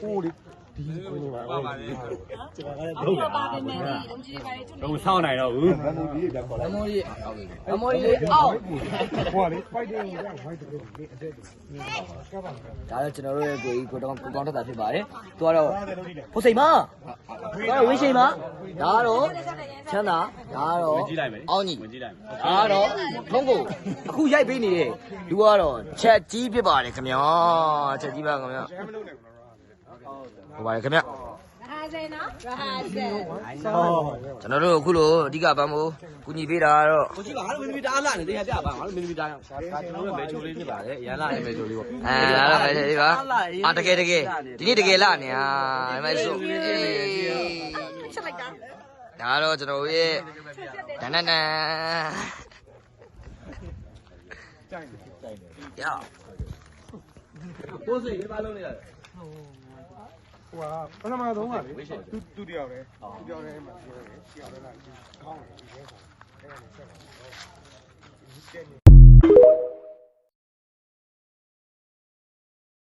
အိုးလေဒီကိုနေပါဦးကျွန်တော်ကလည်း တော့ပါပဲမယ်ဒီလုံးကြီးတွေပါလေကျွတ် တော့ဆောင်းနိုင်တော့ဘူး မမိုးကြီးပြန်ခေါ်လိုက် အမောကြီးအမောကြီးအောက် ဟိုလေ fighting က white တကယ်ဒီအတက်ကပါ ဒါတော့ကျွန်တော်တို့ရဲ့ကိုကောင်းတက်တာဖြစ်ပါတယ်သူကတော့ဟိုစိန်မတော့ဝင်းရှိန်မဒါကတော့ချမ်းသာဒါကတော့ ဝင်ကြည့်လိုက်မယ် အောင်းကြီး ဝင်ကြည့်လိုက်မယ် ဒါကတော့ထုံးကိုအခုရိုက်ပေးနေတဲ့လူကတော့ချက်ကြီးဖြစ်ပါတယ်ခင်ဗျာချက်ကြီးပါခင်ဗျာဟိုပါတယ်ခင်ဗျာ ဟာစင်နော်ဟာစင် ကျွန်တော်တို့အခုလိုအဓိကပန်းမို့ကူညီပေးတာကတော့ ကိုကြည့်ပါငါတို့မင်းမီတာလာနေတရားပြပါငါတို့မင်းမီတာရအောင်ကျွန်တော်တို့မဲချိုလေးဖြစ်ပါတယ်ရန်လာရဲ့မဲချိုလေးပေါ့ ဒါတော့ပဲဒီပါတကယ်ဒီနေ့တကယ်လာနေဟာဒီမဲ့ဆို ချက်လိုက်တာ ဒါတော့ကျွန်တော်ရဲ့တန်တန်တန်ရ ကိုစိတ်ဒီပါလုံးနေရတယ် ဟိုကပထမဆုံးကလေသူတယောက်လေသူတယောက်လေမှာပြောတယ်တယောက်လေလာကောင်းတယ်ဒီထဲဆောင်အဲ့ဒါနဲ့ဆက်တယ်ဒီကျနေ